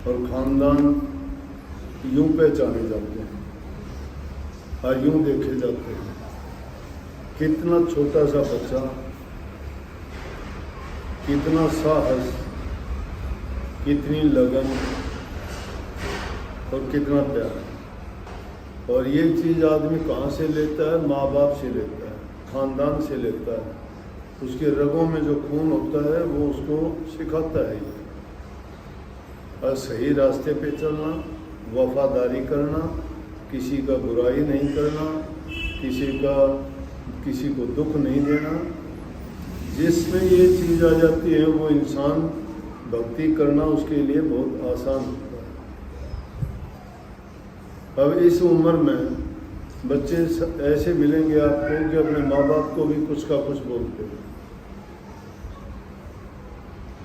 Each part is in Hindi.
और खानदान यूं पहचाने जाते हैं और यूं देखे जाते हैं। कितना छोटा सा बच्चा, कितना साहस, कितनी लगन और कितना प्यार। और ये चीज़ आदमी कहाँ से लेता है? माँ बाप से लेता है, खानदान से लेता है। उसके रगों में जो खून होता है वो उसको सिखाता है ये। और सही रास्ते पे चलना, वफादारी करना, किसी का बुराई नहीं करना, किसी को दुख नहीं देना। जिसमें ये चीज़ आ जाती है वो इंसान भक्ति करना उसके लिए बहुत आसान होता है। अब इस उम्र में बच्चे ऐसे मिलेंगे आपको कि अपने माँ बाप को भी कुछ का कुछ बोलते हैं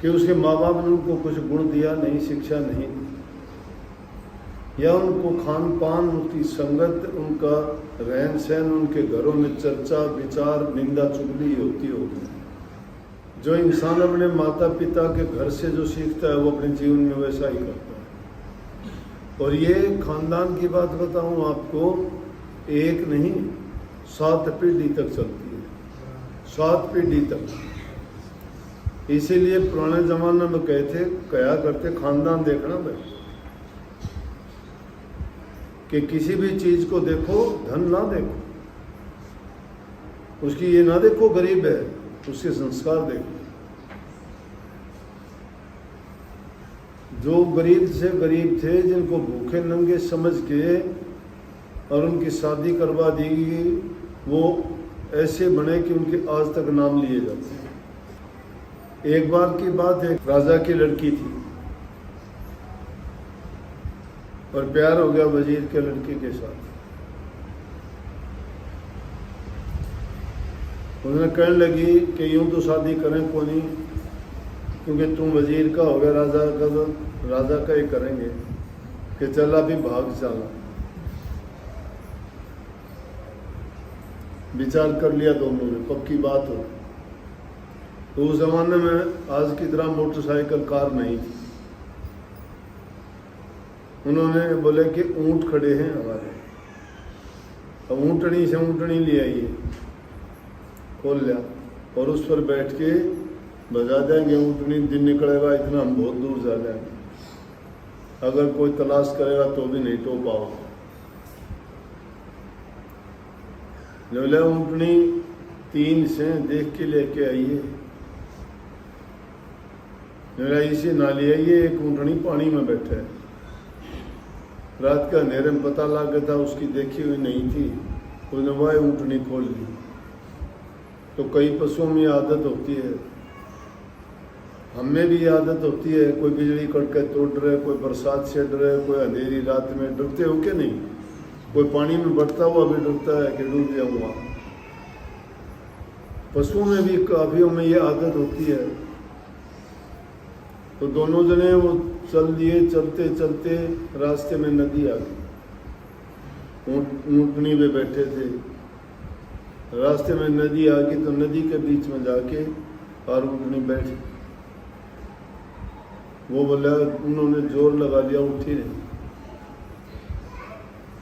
कि उसके माँ बाप ने उनको कुछ गुण दिया नहीं, शिक्षा नहीं, या उनको खान पान, उनकी संगत, उनका रहन सहन, उनके घरों में चर्चा विचार निंदा चुगली होती होगी। जो इंसान अपने माता पिता के घर से जो सीखता है वो अपने जीवन में वैसा ही करता है। और ये खानदान की बात बताऊं आपको, एक नहीं 7 पीढ़ी तक चलती है, 7 पीढ़ी तक। इसीलिए पुराने जमाने में कहा करते खानदान देखना भाई, कि किसी भी चीज को देखो, धन ना देखो, उसकी ये ना देखो गरीब है, उसके संस्कार देखो। जो गरीब से गरीब थे, जिनको भूखे नंगे समझ के और उनकी शादी करवा दी गई, वो ऐसे बने कि उनके आज तक नाम लिए जाते हैं। एक बार की बात है, राजा की लड़की थी और प्यार हो गया वजीर के लड़के के साथ। उन्होंने कहने लगी कि यूं तो शादी करें को नहीं, क्योंकि तुम वजीर का हो गया, राजा का ही करेंगे, कि चला भी भाग चला। विचार कर लिया दोनों ने, पक्की बात हो। तो उस जमाने में आज की तरह मोटरसाइकिल कार नहीं थी। उन्होंने बोले कि ऊंट खड़े हैं हमारे, अब ऊंटनी से ऊंटनी ले आइए, खोल लिया और उस पर बैठ के बजा देंगे ऊँटनी, दिन निकलेगा इतना हम बहुत दूर जा जाएंगे। अगर कोई तलाश करेगा तो भी नहीं टो पाओगे। बोले ऊँटनी 3 से देख के लेके आइए। मेरा इसी नाली है, ये एक ऊँटनी पानी में बैठे है। रात का अंधेरे में पता लग गया था, उसकी देखी हुई नहीं थी, उसने वह ऊँटनी खोल ली। तो कई पशुओं में आदत होती है, हमें भी आदत होती है। कोई बिजली कड़के तोड़ रहे, कोई बरसात से डर रहे, कोई अंधेरी रात में डरते हो क्या नहीं? कोई पानी में बढ़ता हुआ भी डरता है कि डूब जाऊंगा। पशुओं में भी काफियों में ये आदत होती है। तो दोनों जने वो चल दिए, चलते चलते रास्ते में नदी आ गई। ऊँटनी पे बैठे थे, रास्ते में नदी आ गई, तो नदी के बीच में जाके और ऊँटनी बैठी। वो बोला, उन्होंने जोर लगा लिया, उठी नहीं।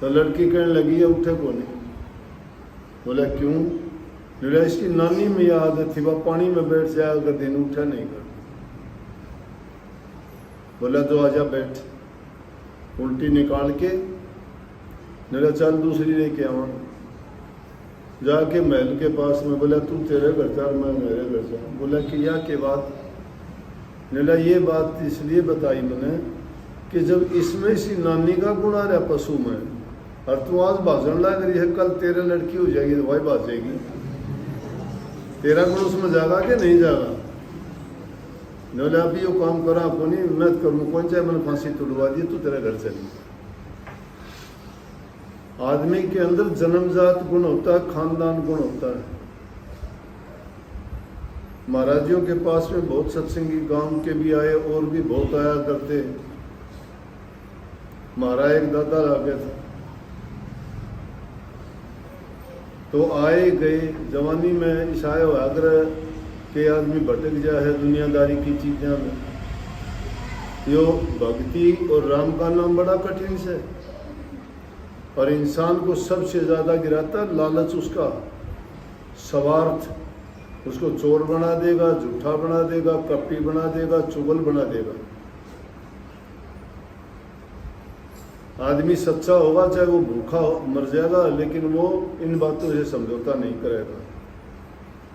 तो लड़की कहने लगी है उठे को नहीं। बोला क्यों? बोला इसकी नानी में यह आदत थी, वह पानी में बैठ जाया अगर दिन उठा नहीं कर। बोला तो आजा बैठ। उल्टी निकाल के बोला चल दूसरी लेके आवा। जाके महल के पास में बोला तू तेरे घर चल, मैं मेरे घर जाऊँ। बोला कि या के बात? बोला ये बात इसलिए बताई मैंने कि जब इसमें इसी नानी का गुण आ रहा पशु में, और तू आज भाषण लग रही है, कल तेरे लड़की हो जाएगी तो वही भाजेगी। तेरा गुण उसमें जागा कि नहीं जागा? बोले अभी वो काम करा आपको नहीं, मैं करूँ कौन चाहे, मैंने फांसी तुड़वा दी, तू तेरे घर चली। आदमी के अंदर जन्मजात गुण होता है, खानदान गुण होता है। महाराजियों के पास में बहुत सत्संगी गांव के भी आए और भी बहुत आया करते। महाराज एक दादा आ गया था, तो आए गए जवानी में ईसायो आग्रह के आदमी भटक जाए है दुनियादारी की चीज़ों में। यो भक्ति और राम का नाम बड़ा कठिन से, और इंसान को सबसे ज़्यादा गिराता लालच, उसका स्वार्थ उसको चोर बना देगा, झूठा बना देगा, कपटी बना देगा, चुगल बना देगा। आदमी सच्चा होगा चाहे वो भूखा मर जाएगा, लेकिन वो इन बातों से समझौता नहीं करेगा।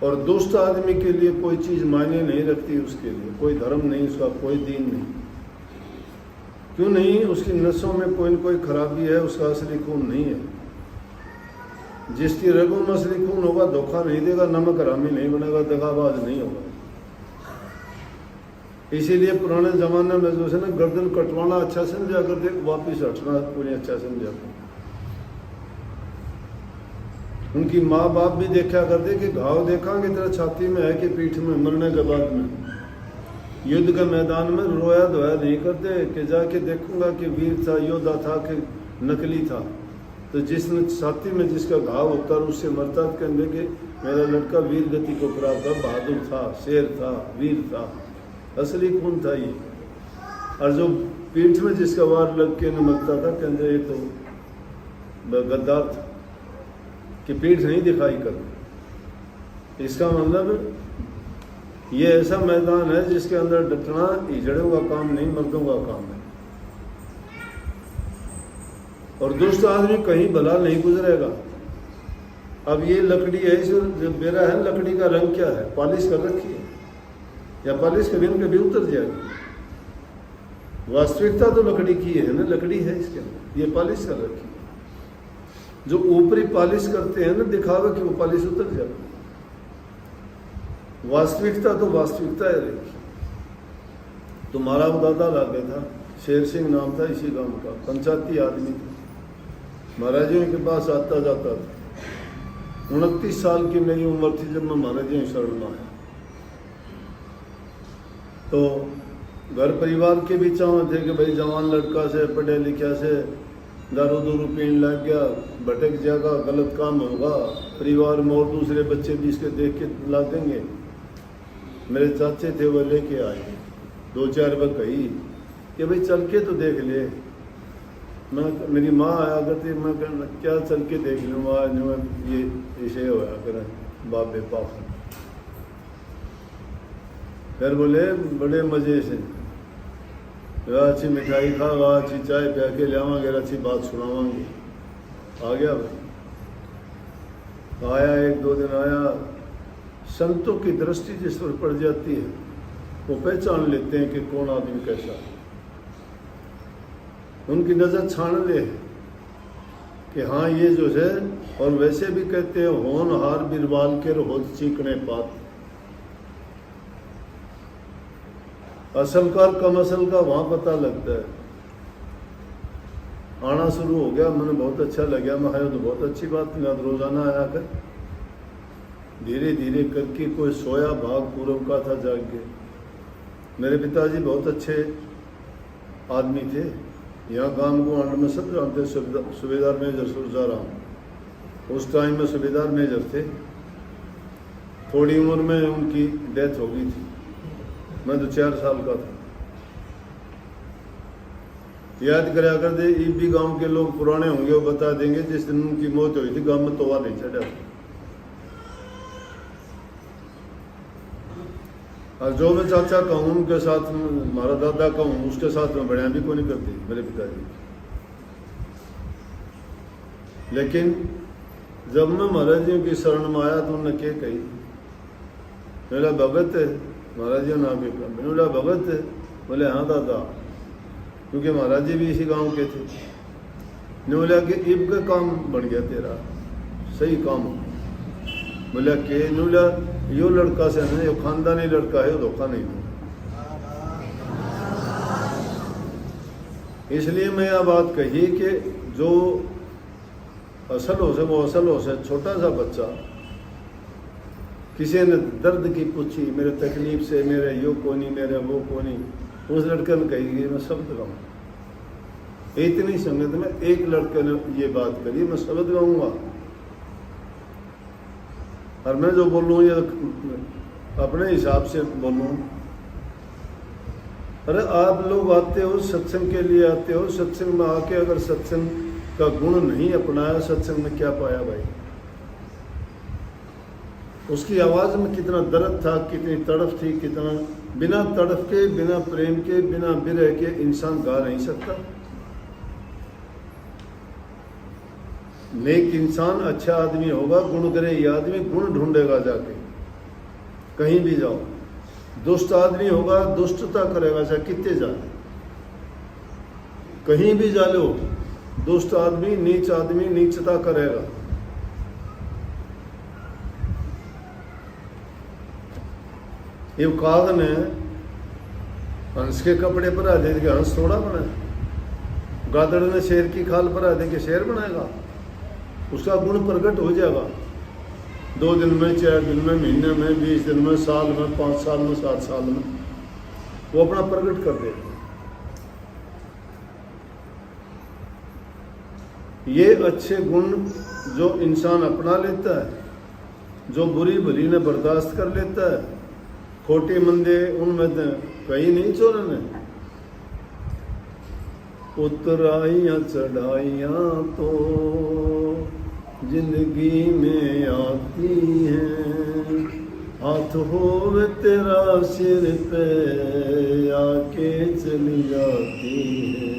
और दुष्ट आदमी के लिए कोई चीज़ मायने नहीं रखती, उसके लिए कोई धर्म नहीं, उसका कोई दीन नहीं। क्यों नहीं? उसकी नसों में कोई न कोई खराबी है, उसका असली खून नहीं है। जिसकी रगों में असली खून होगा धोखा नहीं देगा, नमक हरामी नहीं बनेगा, दगाबाज नहीं होगा। इसीलिए पुराने जमाने में जो है ना, गर्दन कटवाना अच्छा समझा करते, वापिस हटना पूरी अच्छा समझा। उनकी माँ बाप भी देखा करते कि घाव देखांगे तेरा छाती में है कि पीठ में, मरने के बाद में युद्ध के मैदान में रोया धोया नहीं करते कि जाके देखूंगा कि वीर था, योद्धा था कि नकली था। तो जिसने छाती में जिसका घाव होता है उससे मरता, कहने कि मेरा लड़का वीर गति को प्राप्त था, बहादुर था, शेर था, वीर था, असली खून था ये। और जो पीठ में जिसका वार लग के मरता था, कहते ये तो गद्दार था कि पीठ नहीं दिखाई कर। इसका मतलब ये ऐसा मैदान है जिसके अंदर डटना हिजड़ों का काम नहीं, मर्दों का काम है। और दुष्ट आदमी कहीं भला नहीं गुजरेगा। अब ये लकड़ी है, जो बेरा है, लकड़ी का रंग क्या है? पॉलिश कर रखी है, या पॉलिश कभी न कभी उतर जाएगी। वास्तविकता तो लकड़ी की है ना, लकड़ी है इसके अंदर, ये पॉलिश कर रखी है। जो ऊपरी पॉलिश करते हैं ना, दिखावे कि वो पॉलिश उतर जाए। वास्तविकता तो वास्तविकता है रहेगी। तुम्हारा वो दादा लागे था, शेर सिंह नाम था, इसी गांव का पंचायती आदमी था। महाराजियों के पास आता जाता था। 29 साल की मेरी उम्र थी जब मैं महाराजियों शरण में आया। तो घर परिवार के भी चाव थे कि भाई जवान लड़का से, पढ़े लिखा से दारू दूरू पीने लग गया, भटक जाएगा, गलत काम होगा, परिवार में और दूसरे बच्चे भी इसके देख के ला देंगे। मेरे चाचे थे, वो लेके आए, 2-4 बार कही कि भाई चल के तो देख ले। मैं, मेरी माँ आया करती, मैं कहना क्या चल के देख लूँ, आज ये इसे होया करें बाप बेपाप। फिर बोले बड़े मज़े से अच्छी मिठाई खा, अच्छी चाय प्या के लियावांगे, अच्छी बात सुनावांगे। आ गया भाई, आया, 1-2 दिन आया। संतों की दृष्टि जिस पर पड़ जाती है वो पहचान लेते हैं कि कौन आदमी कैसा है। उनकी नज़र छान ले कि हाँ ये जो है। और वैसे भी कहते हैं होनहार बिरबाल के रोज चीकने पात। असल का कम असल का वहां पता लगता है। आना शुरू हो गया, मैंने बहुत अच्छा लगा। मैं तो बहुत अच्छी बात है, रोजाना आया कर। धीरे धीरे करके कोई सोया भाग पूर्व का था जाग के। मेरे पिताजी बहुत अच्छे आदमी थे, यहाँ गांव को आंड में सब जानते। सूबेदार मेजर सुरजाराम उस टाइम में सूबेदार मेजर थे। थोड़ी उम्र में उनकी डेथ हो गई थी, मैं तो 4 साल का था। याद कराया कर दे, ये भी गांव के लोग पुराने होंगे वो बता देंगे, जिस दिन उनकी मौत हुई थी गांव में तोवा नहीं चढ़ा। और जो मैं चाचा कहूँ उनके साथ, हमारा दादा कहूँ उसके साथ में बढ़िया भी कोई नहीं करती मेरे पिताजी। लेकिन जब मैं महाराज जी की शरण में आया तो उन्होंने क्या कही, मेरा भगत है। महाराज जी नाम भी मेरा भगत है। बोले हाँ दादा, क्योंकि महाराज जी भी इसी गांव के थे। ने बोला कि इब का काम बन गया तेरा, सही काम। बोला कि बोला यो लड़का से नहीं, यो खानदानी लड़का है, धोखा नहीं दो। इसलिए मैं यह बात कही कि जो असल हो से वो असल हो से। छोटा सा बच्चा, किसी ने दर्द की पूछी, मेरे तकलीफ से, मेरे यो को नहीं, मेरे वो को नहीं, उस लड़के ने कही मैं शब्द गाऊँ। इतनी संगत में एक लड़के ने ये बात करी, मैं शब्द गाऊंगा। और मैं जो बोलूँ ये अपने हिसाब से बोलूँ। अरे आप लोग आते हो सत्संग के लिए, आते हो सत्संग में आके अगर सत्संग का गुण नहीं अपनाया, सत्संग में क्या पाया भाई? उसकी आवाज में कितना दर्द था, कितनी तड़फ थी, कितना। बिना तड़फ के, बिना प्रेम के, बिना विरह के इंसान गा नहीं सकता। नेक इंसान अच्छा आदमी होगा, गुण करे ये आदमी गुण ढूंढेगा जाके कहीं भी जाओ। दुष्ट आदमी होगा, दुष्टता करेगा चाहे कितने जाए, कहीं भी जा लो। दुष्ट आदमी, नीच आदमी नीचता करेगा। ये काग ने हंस के कपड़े पर आ दे के हंस थोड़ा बनाए। गादड़ ने शेर की खाल पर आ दे के शेर बनाएगा। उसका गुण प्रकट हो जाएगा 2 दिन में, 4 दिन में, महीने में, 20 दिन में, साल में, 5 साल में, 7 साल में वो अपना प्रकट कर देगा। ये अच्छे गुण जो इंसान अपना लेता है, जो बुरी भली ने बर्दाश्त कर लेता है, खोटे मंदे उनमें कहीं नहीं चोरन है। उतराइयां चढ़ाइयां तो जिंदगी में आती हैं, हाथ होवे तेरा सिर पे आके चली जाती है।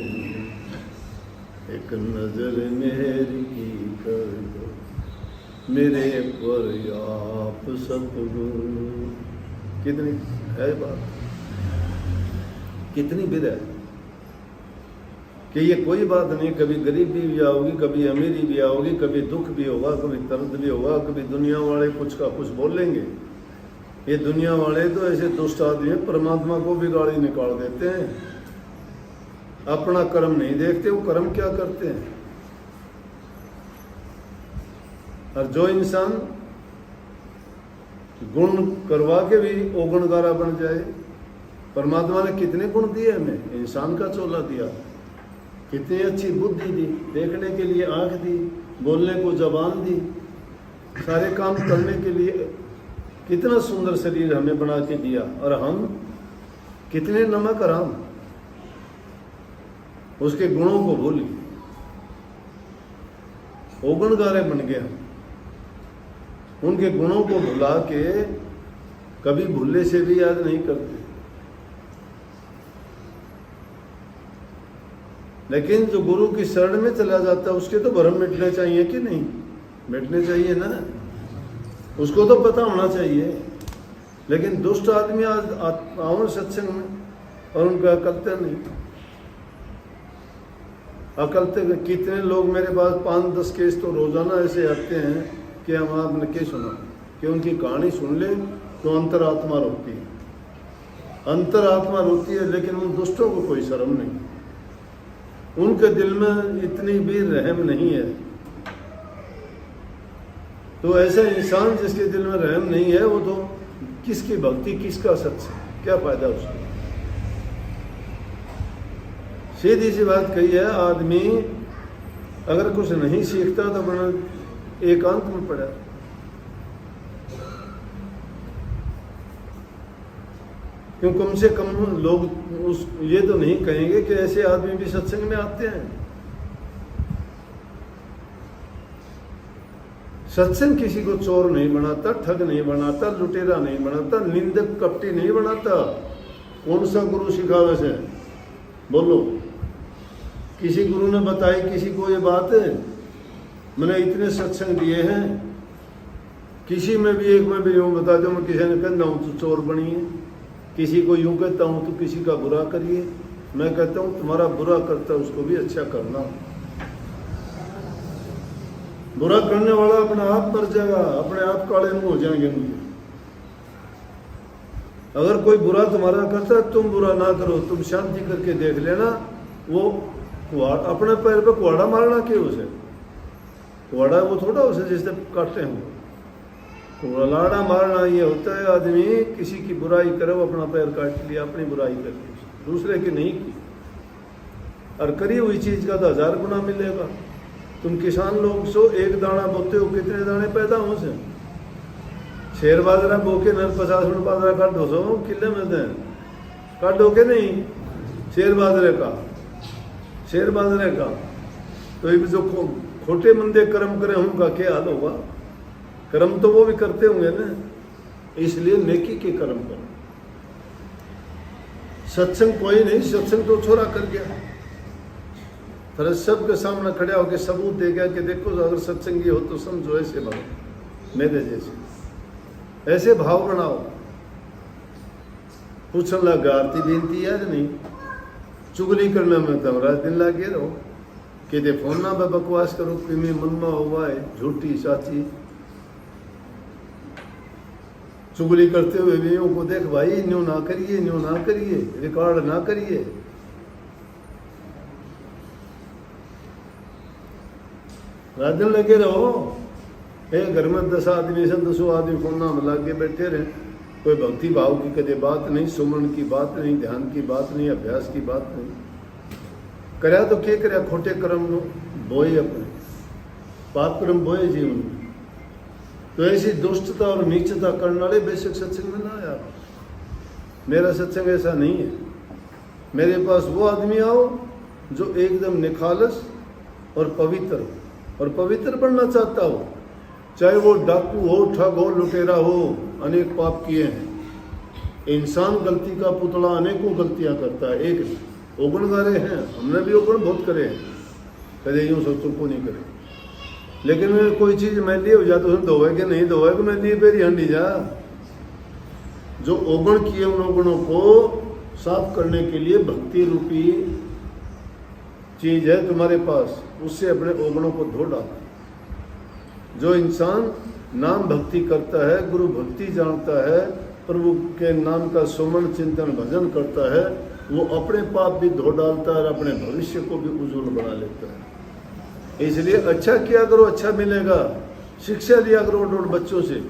एक नजर मेरी की कर दो मेरे पर आप सतगुरु। कितनी है बात, कितनी विरह है कि ये कोई बात नहीं। कभी गरीबी भी आओगी, कभी अमीरी भी आओगी, कभी दुख भी होगा, कभी दर्द भी होगा, कभी दुनिया वाले कुछ का कुछ बोलेंगे। ये दुनिया वाले तो ऐसे दुष्ट आदमी हैं, परमात्मा को भी गाली निकाल देते हैं। अपना कर्म नहीं देखते, वो कर्म क्या करते हैं। और जो इंसान गुण करवा के भी ओगणगारा बन जाए। परमात्मा ने कितने गुण दिए हमें, इंसान का चोला दिया, कितनी अच्छी बुद्धि दी, देखने के लिए आंख दी, बोलने को जबान दी, सारे काम करने के लिए कितना सुंदर शरीर हमें बना के दिया। और हम कितने नमक हराम उसके गुणों को भूल ओगणगारे बन गए। हम उनके गुणों को भुला के कभी भूले से भी याद नहीं करते। लेकिन जो गुरु की शरण में चला जाता है उसके तो भ्रम मिटने चाहिए कि नहीं? मिटने चाहिए ना, उसको तो पता होना चाहिए। लेकिन दुष्ट आदमी आओ सत्संग में और उनका अकलते नहीं। अकलते कितने लोग मेरे पास 5-10 केस तो रोजाना ऐसे आते हैं कि हम आपने क्या सुना, कि उनकी कहानी सुन ले तो अंतरात्मा रोती है, अंतरात्मा रोती है। लेकिन उन दुष्टों को कोई शर्म नहीं, उनके दिल में इतनी भी रहम नहीं है। तो ऐसा इंसान जिसके दिल में रहम नहीं है, वो तो किसकी भक्ति, किसका सत्संग, क्या फायदा उसको? सीधी सी बात कही है, आदमी अगर कुछ नहीं सीखता तो अपना एकांत में पड़ा। क्यों? कम से कम लोग ये तो नहीं कहेंगे कि ऐसे आदमी भी सत्संग में आते हैं। सत्संग किसी को चोर नहीं बनाता, ठग नहीं बनाता, लुटेरा नहीं बनाता, निंदक कपटी नहीं बनाता। कौन सा गुरु सिखावे से? बोलो, किसी गुरु ने बताई किसी को ये बात है? मैंने इतने सत्संग दिए हैं, किसी में भी एक में भी यूँ बता दो, मैं किसी ने कहता हूँ तो चोर बनिए, किसी को यूँ कहता हूँ तो किसी का बुरा करिए। मैं कहता हूँ तुम्हारा बुरा करता है उसको भी अच्छा करना। बुरा करने वाला अपना आप मर जाएगा, अपने आप काले मुंह हो जाएंगे मुझे। अगर कोई बुरा तुम्हारा करता है, तुम बुरा ना करो, तुम शांति करके देख लेना। वो अपने पैर पे कुआड़ा मारना क्यों? उसे कुआड़ा वो थोड़ा उसे जिससे काटते हैं, कुआड़ा मारना ये होता है आदमी किसी की बुराई करे, वो अपना पैर काट लिया, अपनी बुराई कर ली, दूसरे की नहीं की। और करी हुई चीज का तो 1000 गुना मिलेगा। तुम किसान लोग सो एक दाना बोते हो, कितने दाने पैदा हो से? शेर बाजरा बोके न 50 मिनट बाजरा काट 200 किले मिलते हैं, काटो के नहीं? शेर बाजरे का, शेर बाजरे का। तो ये जो खोटे मंदे कर्म करे उनका क्या हाल होगा? कर्म तो वो भी करते होंगे ना, इसलिए नेकी के कर्म करो। सत्संग कोई नहीं, सत्संग तो छोरा कर गया, फिर सबके सामने खड़ा होकर सबूत दे गया कि देखो अगर सत्संगी हो तो समझो ऐसे भाव मेरे जैसे, ऐसे भाव बनाओ। पूछने लगा आरती बेनती याद नहीं, चुगली करने में तुम्हारा दिन लगे रहो कि दे फोन ना बकवास करो कि मैं मन में हुआ है झूठी साची। चुगली करते हुए भी को देख भाई, न्यू ना करिए, न्यू ना करिए, रिकॉर्ड ना करिए। रात दिन लगे रहो। एक घर में 10 आदमी से 200 आदमी फोन में लग के बैठे रहे, कोई भक्ति भाव की कदे बात नहीं, सुमन की बात नहीं, ध्यान की बात नहीं, अभ्यास की बात नहीं। करया तो क्या करया? खोटे कर्म बोए, अपने पाप कर्म बोए जीवन में। तो ऐसी दुष्टता और नीचता करने वाले बेशक सत्संग में ना आया। मेरा सत्संग ऐसा नहीं है। मेरे पास वो आदमी आओ जो एकदम निखालस और पवित्र हो, और पवित्र बनना चाहता हो, चाहे वो डाकू हो, ठग हो, लुटेरा हो, अनेक पाप किए हैं। इंसान गलती का पुतला अनेकों गलतियां करता है, एक ओगणगारे हैं, हमने भी ओगण बहुत करे हैं, कदे यूँ सोचो को नहीं करे। लेकिन कोई चीज मैली हो जाए तो उसमें धोए के नहीं धोए कि मैली पेरी हंडी जा। जो ओगण किए उन ओगणों को साफ करने के लिए भक्ति रूपी चीज है तुम्हारे पास, उससे अपने ओगणों को धो डालो। जो इंसान नाम भक्ति करता है, गुरु भक्ति जानता है, प्रभु के नाम का सुमन चिंतन भजन करता है, वो अपने पाप भी धो डालता है और अपने भविष्य को भी उज्जवल बना लेता है। इसलिए अच्छा किया करो, अच्छा मिलेगा। शिक्षा लिया करो डोड बच्चों से।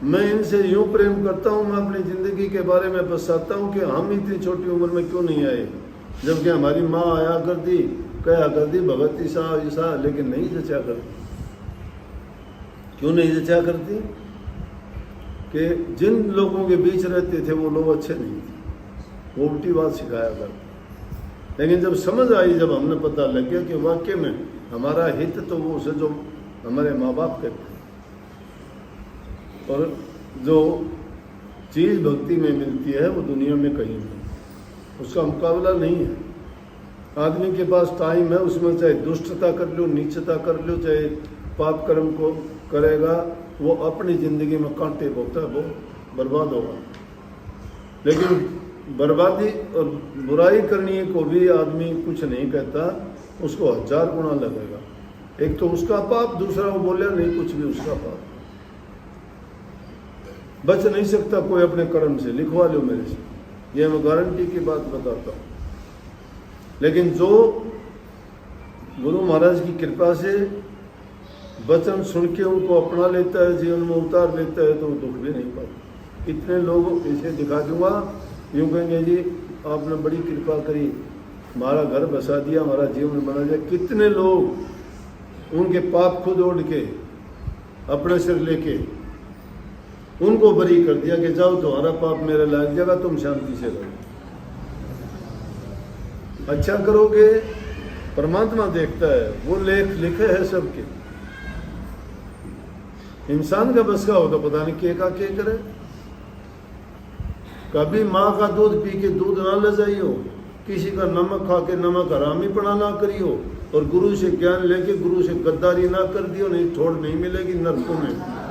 मैं इनसे यूं प्रेम करता हूं, मैं अपनी जिंदगी के बारे में बताता हूं कि हम इतनी छोटी उम्र में क्यों नहीं आए, जबकि हमारी माँ आया करती, कहा करती भगत ईसा, लेकिन नहीं जचा करती। क्यों नहीं जचा करती? कि जिन लोगों के बीच रहते थे वो लोग अच्छे नहीं थे, वो उल्टी बात सिखाया करते। लेकिन जब समझ आई, जब हमने पता लग गया कि वाकई में हमारा हित तो वो उसे जो हमारे माँ बाप कहते हैं, और जो चीज़ भक्ति में मिलती है वो दुनिया में कहीं नहीं, उसका मुकाबला नहीं है। आदमी के पास टाइम है, उसमें चाहे दुष्टता कर लो, नीचता कर लो, चाहे पाप कर्म को करेगा, वो अपनी जिंदगी में कांटे बोता है, वो बर्बाद होगा। लेकिन बर्बादी और बुराई करने को भी आदमी कुछ नहीं कहता, उसको 1000 गुना लगेगा। एक तो उसका पाप, दूसरा वो बोले नहीं कुछ भी उसका पाप। बच नहीं सकता कोई अपने कर्म से, लिखवा लो मेरे से, ये मैं गारंटी की बात बताता हूँ। लेकिन जो गुरु महाराज की कृपा से वचन सुन के उनको अपना लेता है, जीवन में उतार लेता है, तो वो दुख भी नहीं पाता। इतने लोग इसे दिखा दूंगा, यूँ कहेंगे जी आपने बड़ी कृपा करी, हमारा घर बसा दिया, हमारा जीवन बना दिया। कितने लोग उनके पाप खुद ओढ़ के अपने सिर लेके उनको बरी कर दिया कि जाओ तुम्हारा पाप मेरे लायक जाएगा, तुम शांति से रहो। अच्छा करोगे परमात्मा देखता है, वो लेख लिखे है सबके। इंसान का बस का हो तो पता नहीं के का के करे। कभी माँ का दूध पी के दूध ना ले जाइयो, किसी का नमक खा के नमक हरामीपना ना करियो, और गुरु से ज्ञान लेके गुरु से गद्दारी ना कर दियो, नहीं छोड़ नहीं मिलेगी नरकों में।